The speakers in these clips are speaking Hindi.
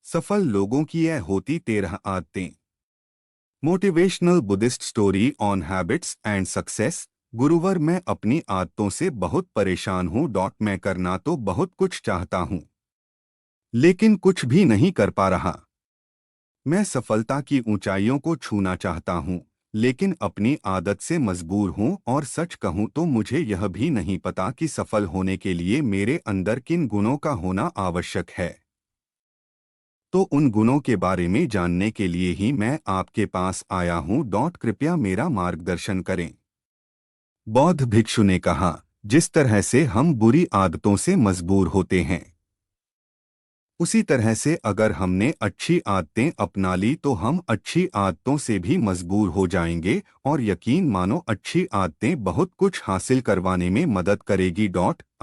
सफल लोगों की यह होती 13 आदतें। Motivational Buddhist story on habits and success. गुरुवर, मैं अपनी आदतों से बहुत परेशान हूँ। मैं करना तो बहुत कुछ चाहता हूँ, लेकिन कुछ भी नहीं कर पा रहा। मैं सफलता की ऊंचाइयों को छूना चाहता हूँ, लेकिन अपनी आदत से मजबूर हूँ। और सच कहूँ तो मुझे यह भी नहीं पता कि सफल होने के लिए मेरे अंदर किन गुणों का होना आवश्यक है। तो उन गुणों के बारे में जानने के लिए ही मैं आपके पास आया हूँ। कृपया मेरा मार्गदर्शन करें। बौद्ध भिक्षु ने कहा, जिस तरह से हम बुरी आदतों से मजबूर होते हैं, उसी तरह से अगर हमने अच्छी आदतें अपना ली तो हम अच्छी आदतों से भी मजबूर हो जाएंगे। और यकीन मानो, अच्छी आदतें बहुत कुछ हासिल करवाने में मदद करेगी।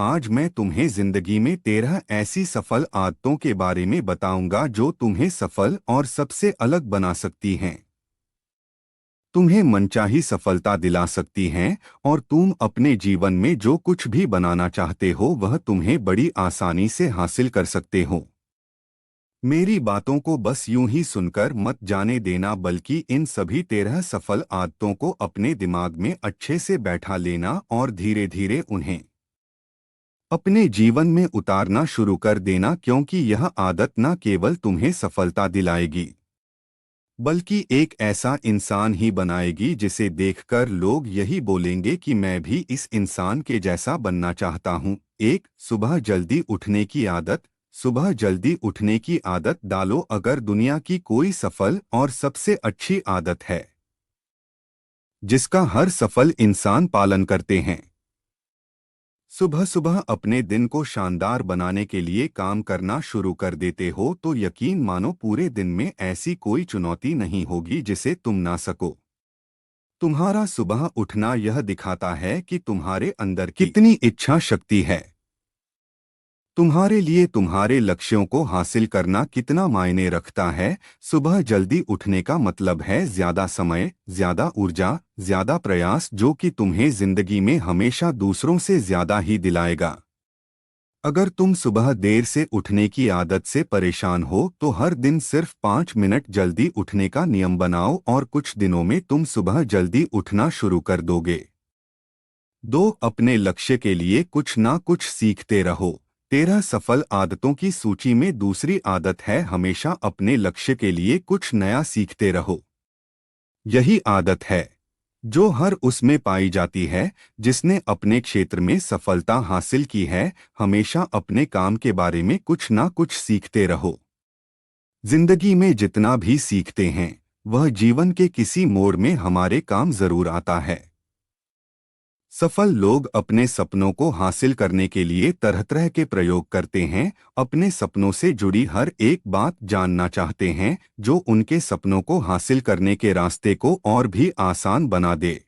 आज मैं तुम्हें जिंदगी में 13 ऐसी सफल आदतों के बारे में बताऊंगा जो तुम्हें सफल और सबसे अलग बना सकती हैं, तुम्हें मनचाही सफलता दिला सकती हैं, और तुम अपने जीवन में जो कुछ भी बनाना चाहते हो वह तुम्हें बड़ी आसानी से हासिल कर सकते हो। मेरी बातों को बस यूं ही सुनकर मत जाने देना, बल्कि इन सभी 13 सफल आदतों को अपने दिमाग में अच्छे से बैठा लेना और धीरे धीरे उन्हें अपने जीवन में उतारना शुरू कर देना। क्योंकि यह आदत न केवल तुम्हें सफलता दिलाएगी, बल्कि एक ऐसा इंसान ही बनाएगी जिसे देखकर लोग यही बोलेंगे कि मैं भी इस इंसान के जैसा बनना चाहता हूँ। एक, सुबह जल्दी उठने की आदत। सुबह जल्दी उठने की आदत डालो। अगर दुनिया की कोई सफल और सबसे अच्छी आदत है जिसका हर सफल इंसान पालन करते हैं, सुबह सुबह अपने दिन को शानदार बनाने के लिए काम करना शुरू कर देते हो, तो यकीन मानो पूरे दिन में ऐसी कोई चुनौती नहीं होगी जिसे तुम ना सको। तुम्हारा सुबह उठना यह दिखाता है कि तुम्हारे अंदर कितनी इच्छा शक्ति है, तुम्हारे लिए तुम्हारे लक्ष्यों को हासिल करना कितना मायने रखता है। सुबह जल्दी उठने का मतलब है ज्यादा समय, ज्यादा ऊर्जा, ज्यादा प्रयास, जो कि तुम्हें जिंदगी में हमेशा दूसरों से ज्यादा ही दिलाएगा। अगर तुम सुबह देर से उठने की आदत से परेशान हो तो हर दिन सिर्फ 5 मिनट जल्दी उठने का नियम बनाओ, और कुछ दिनों में तुम सुबह जल्दी उठना शुरू कर दोगे। दो, अपने लक्ष्य के लिए कुछ ना कुछ सीखते रहो। 13 सफल आदतों की सूची में दूसरी आदत है, हमेशा अपने लक्ष्य के लिए कुछ नया सीखते रहो। यही आदत है जो हर उसमें पाई जाती है जिसने अपने क्षेत्र में सफलता हासिल की है। हमेशा अपने काम के बारे में कुछ ना कुछ सीखते रहो। जिंदगी में जितना भी सीखते हैं वह जीवन के किसी मोड़ में हमारे काम जरूर आता है। सफल लोग अपने सपनों को हासिल करने के लिए तरह तरह के प्रयोग करते हैं। अपने सपनों से जुड़ी हर एक बात जानना चाहते हैं जो उनके सपनों को हासिल करने के रास्ते को और भी आसान बना दे।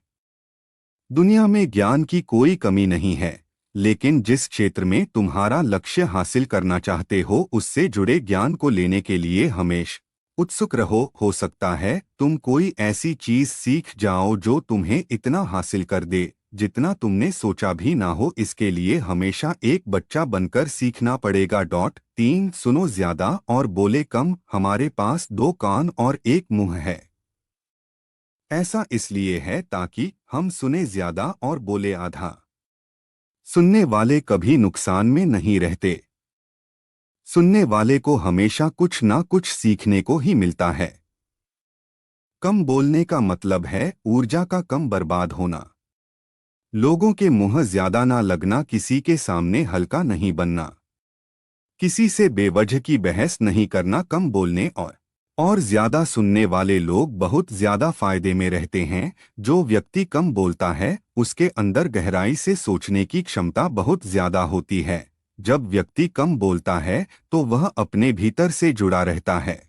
दुनिया में ज्ञान की कोई कमी नहीं है, लेकिन जिस क्षेत्र में तुम्हारा लक्ष्य हासिल करना चाहते हो उससे जुड़े ज्ञान को लेने के लिए हमेशा उत्सुक रहो। हो सकता है तुम कोई ऐसी चीज सीख जाओ जो तुम्हें इतना हासिल कर दे जितना तुमने सोचा भी ना हो। इसके लिए हमेशा एक बच्चा बनकर सीखना पड़ेगा। 3, सुनो ज्यादा और बोले कम। हमारे पास 2 कान और 1 मुंह है। ऐसा इसलिए है ताकि हम सुने ज्यादा और बोले आधा। सुनने वाले कभी नुकसान में नहीं रहते। सुनने वाले को हमेशा कुछ ना कुछ सीखने को ही मिलता है। कम बोलने का मतलब है ऊर्जा का कम बर्बाद होना। लोगों के मुंह ज्यादा ना लगना, किसी के सामने हल्का नहीं बनना, किसी से बेवजह की बहस नहीं करना। कम बोलने और ज्यादा सुनने वाले लोग बहुत ज्यादा फायदे में रहते हैं। जो व्यक्ति कम बोलता है उसके अंदर गहराई से सोचने की क्षमता बहुत ज्यादा होती है। जब व्यक्ति कम बोलता है तो वह अपने भीतर से जुड़ा रहता है।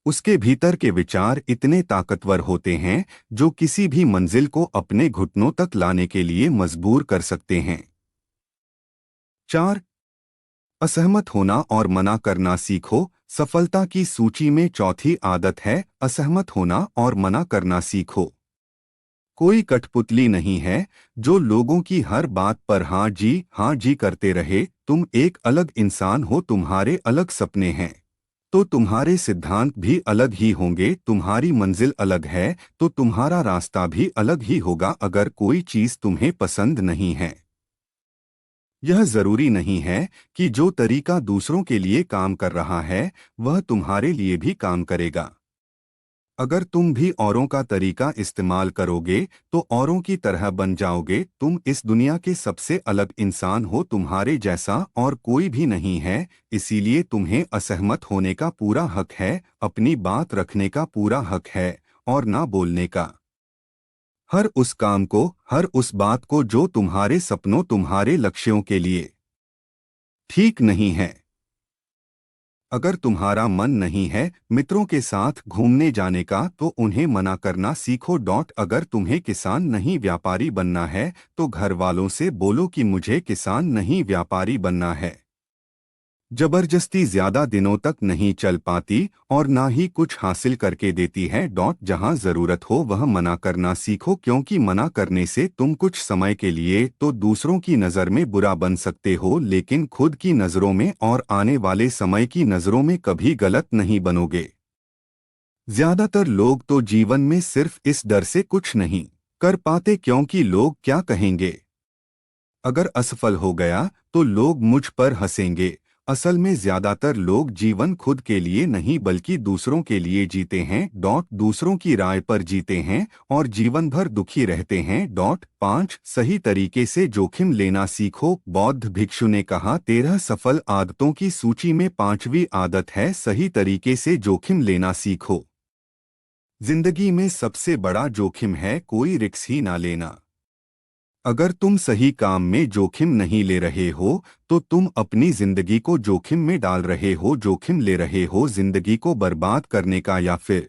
उसके भीतर के विचार इतने ताकतवर होते हैं जो किसी भी मंजिल को अपने घुटनों तक लाने के लिए मजबूर कर सकते हैं। 4, असहमत होना और मना करना सीखो। सफलता की सूची में चौथी आदत है असहमत होना और मना करना सीखो। कोई कठपुतली नहीं है जो लोगों की हर बात पर हाँ जी करते रहे। तुम एक अलग इंसान हो, तुम्हारे अलग सपने हैं, तो तुम्हारे सिद्धांत भी अलग ही होंगे। तुम्हारी मंजिल अलग है तो तुम्हारा रास्ता भी अलग ही होगा। अगर कोई चीज तुम्हें पसंद नहीं है, यह जरूरी नहीं है कि जो तरीका दूसरों के लिए काम कर रहा है वह तुम्हारे लिए भी काम करेगा। अगर तुम भी औरों का तरीका इस्तेमाल करोगे तो औरों की तरह बन जाओगे। तुम इस दुनिया के सबसे अलग इंसान हो, तुम्हारे जैसा और कोई भी नहीं है। इसीलिए तुम्हें असहमत होने का पूरा हक है, अपनी बात रखने का पूरा हक है और ना बोलने का। हर उस काम को, हर उस बात को जो तुम्हारे सपनों, तुम्हारे लक्ष्यों के लिए ठीक नहीं है। अगर तुम्हारा मन नहीं है मित्रों के साथ घूमने जाने का तो उन्हें मना करना सीखो। अगर तुम्हें किसान नहीं व्यापारी बनना है तो घर वालों से बोलो कि मुझे किसान नहीं व्यापारी बनना है। जबरदस्ती ज्यादा दिनों तक नहीं चल पाती और ना ही कुछ हासिल करके देती है। जहां जरूरत हो वह मना करना सीखो, क्योंकि मना करने से तुम कुछ समय के लिए तो दूसरों की नज़र में बुरा बन सकते हो, लेकिन खुद की नज़रों में और आने वाले समय की नज़रों में कभी गलत नहीं बनोगे। ज्यादातर लोग तो जीवन में सिर्फ इस डर से कुछ नहीं कर पाते क्योंकि लोग क्या कहेंगे। अगर असफल हो गया तो लोग मुझ पर हंसेंगे। असल में ज्यादातर लोग जीवन खुद के लिए नहीं बल्कि दूसरों के लिए जीते हैं। दूसरों की राय पर जीते हैं और जीवन भर दुखी रहते हैं। 5 सही तरीके से जोखिम लेना सीखो। बौद्ध भिक्षु ने कहा, 13 सफल आदतों की सूची में 5वीं आदत है सही तरीके से जोखिम लेना सीखो। जिंदगी में सबसे बड़ा जोखिम है कोई रिस्क ही ना लेना। अगर तुम सही काम में जोखिम नहीं ले रहे हो तो तुम अपनी जिंदगी को जोखिम में डाल रहे हो। जोखिम ले रहे हो जिंदगी को बर्बाद करने का या फिर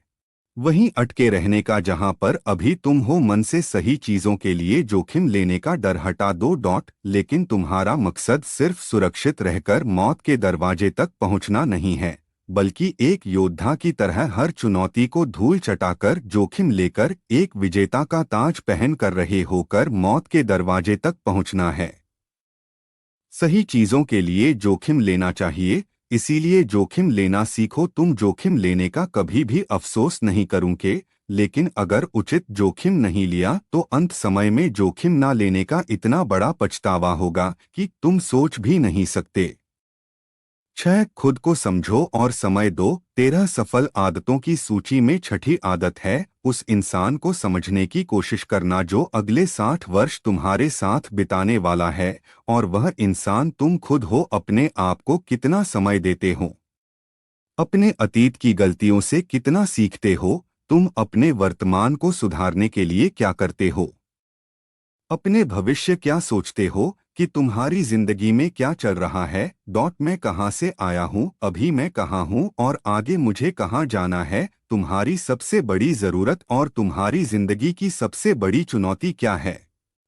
वहीं अटके रहने का जहां पर अभी तुम हो। मन से सही चीजों के लिए जोखिम लेने का डर हटा दो। लेकिन तुम्हारा मकसद सिर्फ सुरक्षित रहकर मौत के दरवाजे तक पहुंचना नहीं है, बल्कि एक योद्धा की तरह हर चुनौती को धूल चटाकर जोखिम लेकर एक विजेता का ताज पहन कर रहे होकर मौत के दरवाजे तक पहुंचना है। सही चीजों के लिए जोखिम लेना चाहिए, इसीलिए जोखिम लेना सीखो। तुम जोखिम लेने का कभी भी अफसोस नहीं करोगे, लेकिन अगर उचित जोखिम नहीं लिया तो अंत समय में जोखिम ना लेने का इतना बड़ा पछतावा होगा कि तुम सोच भी नहीं सकते। 6 खुद को समझो और समय दो। 13 सफल आदतों की सूची में छठी आदत है उस इंसान को समझने की कोशिश करना जो अगले 60 वर्ष तुम्हारे साथ बिताने वाला है, और वह इंसान तुम खुद हो। अपने आप को कितना समय देते हो, अपने अतीत की गलतियों से कितना सीखते हो, तुम अपने वर्तमान को सुधारने के लिए क्या करते हो, अपने भविष्य क्या सोचते हो कि तुम्हारी जिंदगी में क्या चल रहा है। मैं कहाँ से आया हूँ, अभी मैं कहाँ हूँ और आगे मुझे कहाँ जाना है। तुम्हारी सबसे बड़ी जरूरत और तुम्हारी जिंदगी की सबसे बड़ी चुनौती क्या है,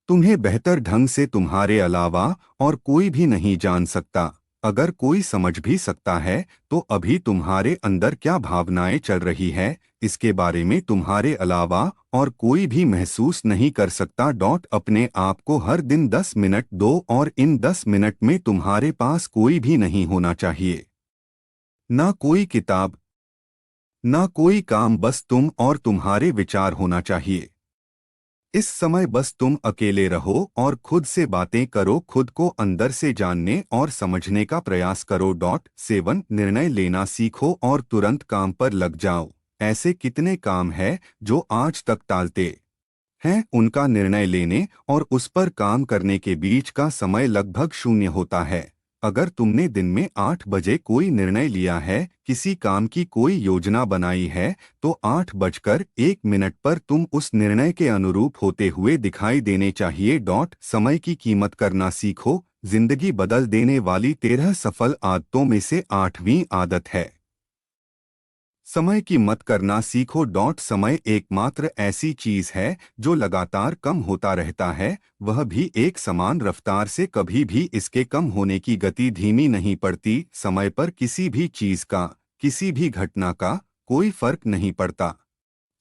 तुम्हें बेहतर ढंग से तुम्हारे अलावा और कोई भी नहीं जान सकता। अगर कोई समझ भी सकता है तो अभी तुम्हारे अंदर क्या भावनाएं चल रही है इसके बारे में तुम्हारे अलावा और कोई भी महसूस नहीं कर सकता। अपने आप को हर दिन 10 मिनट दो और इन 10 मिनट में तुम्हारे पास कोई भी नहीं होना चाहिए, ना कोई किताब, ना कोई काम, बस तुम और तुम्हारे विचार होना चाहिए। इस समय बस तुम अकेले रहो और खुद से बातें करो, खुद को अंदर से जानने और समझने का प्रयास करो। 7 निर्णय लेना सीखो और तुरंत काम पर लग जाओ। ऐसे कितने काम हैं जो आज तक टालते हैं, उनका निर्णय लेने और उस पर काम करने के बीच का समय लगभग शून्य होता है। अगर तुमने दिन में 8 बजे कोई निर्णय लिया है, किसी काम की कोई योजना बनाई है, तो 8:01 पर तुम उस निर्णय के अनुरूप होते हुए दिखाई देने चाहिए। समय की कीमत करना सीखो। जिंदगी बदल देने वाली 13 सफल आदतों में से 8वीं आदत है समय की मत करना सीखो। समय एकमात्र ऐसी चीज है जो लगातार कम होता रहता है, वह भी एक समान रफ्तार से। कभी भी इसके कम होने की गति धीमी नहीं पड़ती। समय पर किसी भी चीज का, किसी भी घटना का कोई फर्क नहीं पड़ता।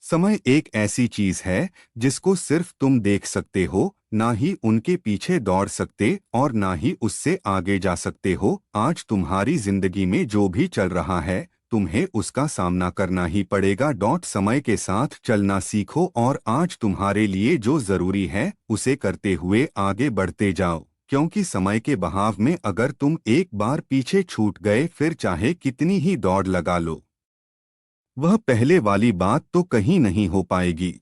समय एक ऐसी चीज है जिसको सिर्फ तुम देख सकते हो, ना ही उनके पीछे दौड़ सकते और ना ही उससे आगे जा सकते हो। आज तुम्हारी जिंदगी में जो भी चल रहा है तुम्हें उसका सामना करना ही पड़ेगा। समय के साथ चलना सीखो और आज तुम्हारे लिए जो जरूरी है उसे करते हुए आगे बढ़ते जाओ, क्योंकि समय के बहाव में अगर तुम एक बार पीछे छूट गए फिर चाहे कितनी ही दौड़ लगा लो, वह पहले वाली बात तो कहीं नहीं हो पाएगी।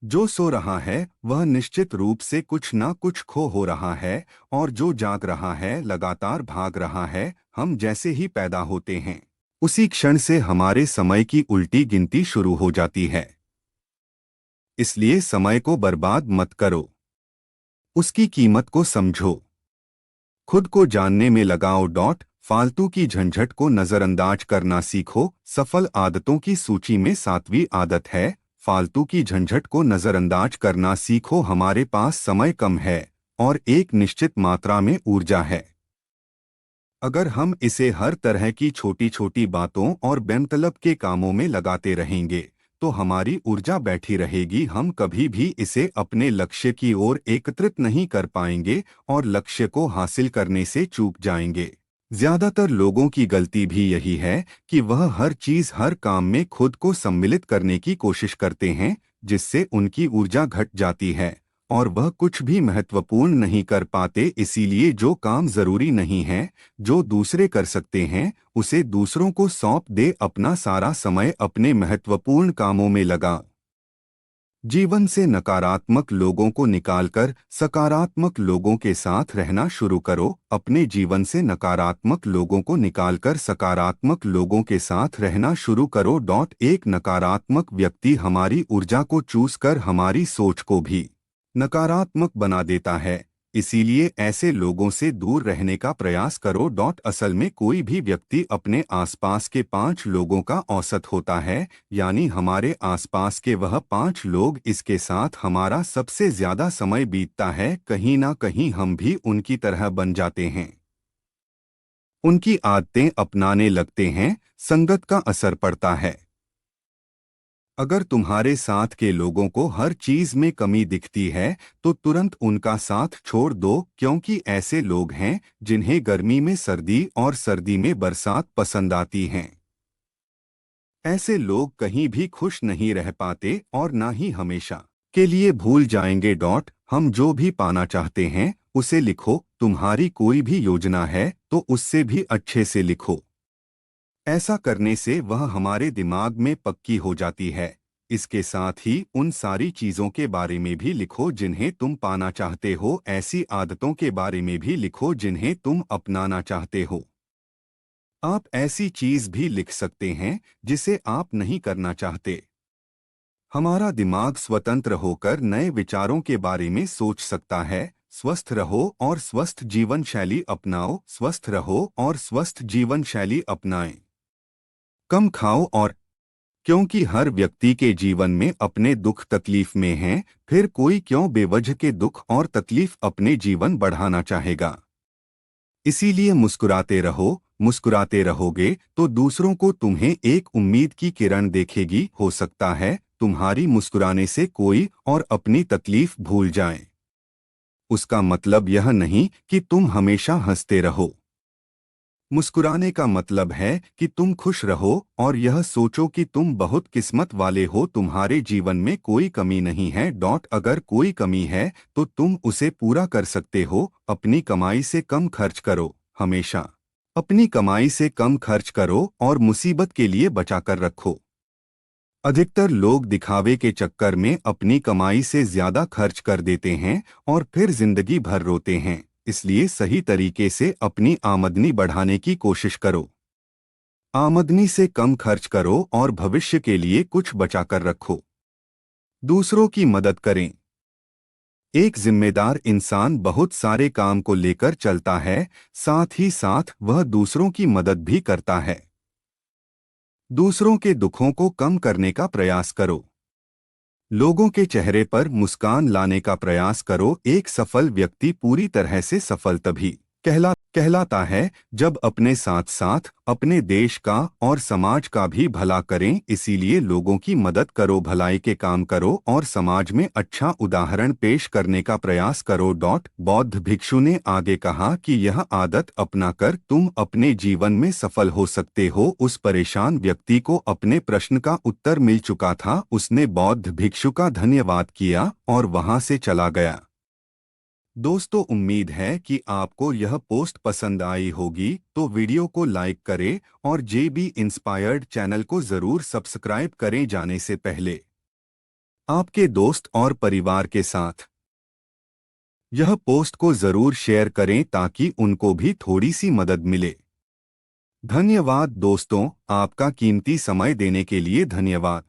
जो सो रहा है वह निश्चित रूप से कुछ ना कुछ खो हो रहा है, और जो जाग रहा है लगातार भाग रहा है। हम जैसे ही पैदा होते हैं उसी क्षण से हमारे समय की उल्टी गिनती शुरू हो जाती है। इसलिए समय को बर्बाद मत करो, उसकी कीमत को समझो, खुद को जानने में लगाओ। फालतू की झंझट को नजरअंदाज करना सीखो। सफल आदतों की सूची में 7वीं आदत है, फालतू की झंझट को नजरअंदाज करना सीखो। हमारे पास समय कम है और एक निश्चित मात्रा में ऊर्जा है। अगर हम इसे हर तरह की छोटी छोटी बातों और बेमतलब के कामों में लगाते रहेंगे तो हमारी ऊर्जा बैठी रहेगी। हम कभी भी इसे अपने लक्ष्य की ओर एकत्रित नहीं कर पाएंगे और लक्ष्य को हासिल करने से चूक जाएंगे। ज्यादातर लोगों की गलती भी यही है कि वह हर चीज हर काम में खुद को सम्मिलित करने की कोशिश करते हैं, जिससे उनकी ऊर्जा घट जाती है और वह कुछ भी महत्वपूर्ण नहीं कर पाते। इसीलिए जो काम जरूरी नहीं है, जो दूसरे कर सकते हैं, उसे दूसरों को सौंप दे। अपना सारा समय अपने महत्वपूर्ण कामों में लगा। जीवन से नकारात्मक लोगों को निकालकर सकारात्मक लोगों के साथ रहना शुरू करो। अपने जीवन से नकारात्मक लोगों को निकालकर सकारात्मक लोगों के साथ रहना शुरू करो। एक नकारात्मक व्यक्ति हमारी ऊर्जा को चूस कर हमारी सोच को भी नकारात्मक बना देता है। इसीलिए ऐसे लोगों से दूर रहने का प्रयास करो। असल में कोई भी व्यक्ति अपने आसपास के 5 लोगों का औसत होता है, यानी हमारे आसपास के वह 5 लोग, इसके साथ हमारा सबसे ज्यादा समय बीतता है। कहीं ना कहीं हम भी उनकी तरह बन जाते हैं, उनकी आदतें अपनाने लगते हैं, संगत का असर पड़ता है। अगर तुम्हारे साथ के लोगों को हर चीज में कमी दिखती है तो तुरंत उनका साथ छोड़ दो, क्योंकि ऐसे लोग हैं जिन्हें गर्मी में सर्दी और सर्दी में बरसात पसंद आती हैं। ऐसे लोग कहीं भी खुश नहीं रह पाते और ना ही हमेशा के लिए भूल जाएंगे। हम जो भी पाना चाहते हैं उसे लिखो। तुम्हारी कोई भी योजना है तो उससे भी अच्छे से लिखो। ऐसा करने से वह हमारे दिमाग में पक्की हो जाती है। इसके साथ ही उन सारी चीजों के बारे में भी लिखो जिन्हें तुम पाना चाहते हो। ऐसी आदतों के बारे में भी लिखो जिन्हें तुम अपनाना चाहते हो। आप ऐसी चीज भी लिख सकते हैं जिसे आप नहीं करना चाहते। हमारा दिमाग स्वतंत्र होकर नए विचारों के बारे में सोच सकता है। स्वस्थ रहो और स्वस्थ जीवन शैली अपनाओ। स्वस्थ रहो और स्वस्थ जीवन शैली अपनाएं। कम खाओ और क्योंकि हर व्यक्ति के जीवन में अपने दुख तकलीफ में हैं, फिर कोई क्यों बेवजह के दुख और तकलीफ अपने जीवन बढ़ाना चाहेगा। इसीलिए मुस्कुराते रहो। मुस्कुराते रहोगे तो दूसरों को तुम्हें एक उम्मीद की किरण देखेगी। हो सकता है तुम्हारी मुस्कुराने से कोई और अपनी तकलीफ भूल जाए। उसका मतलब यह नहीं कि तुम हमेशा हंसते रहो। मुस्कुराने का मतलब है कि तुम खुश रहो और यह सोचो कि तुम बहुत किस्मत वाले हो। तुम्हारे जीवन में कोई कमी नहीं है। अगर कोई कमी है तो तुम उसे पूरा कर सकते हो। अपनी कमाई से कम खर्च करो। हमेशा अपनी कमाई से कम खर्च करो और मुसीबत के लिए बचा कर रखो। अधिकतर लोग दिखावे के चक्कर में अपनी कमाई से ज्यादा खर्च कर देते हैं और फिर जिंदगी भर रोते हैं। इसलिए सही तरीके से अपनी आमदनी बढ़ाने की कोशिश करो। आमदनी से कम खर्च करो और भविष्य के लिए कुछ बचा कर रखो। दूसरों की मदद करें। एक जिम्मेदार इंसान बहुत सारे काम को लेकर चलता है, साथ ही साथ वह दूसरों की मदद भी करता है। दूसरों के दुखों को कम करने का प्रयास करो। लोगों के चेहरे पर मुस्कान लाने का प्रयास करो। एक सफल व्यक्ति पूरी तरह से सफल तभी कहलाता है। जब अपने साथ साथ अपने देश का और समाज का भी भला करें, इसीलिए लोगों की मदद करो, भलाई के काम करो और समाज में अच्छा उदाहरण पेश करने का प्रयास करो। बौद्ध भिक्षु ने आगे कहा कि यह आदत अपनाकर तुम अपने जीवन में सफल हो सकते हो। उस परेशान व्यक्ति को अपने प्रश्न का उत्तर मिल चुका था। उसने बौद्ध भिक्षु का धन्यवाद किया और वहां से चला गया। दोस्तों, उम्मीद है कि आपको यह पोस्ट पसंद आई होगी, तो वीडियो को लाइक करें और JB इंस्पायर्ड चैनल को जरूर सब्सक्राइब करें। जाने से पहले आपके दोस्त और परिवार के साथ यह पोस्ट को जरूर शेयर करें ताकि उनको भी थोड़ी सी मदद मिले। धन्यवाद दोस्तों, आपका कीमती समय देने के लिए धन्यवाद।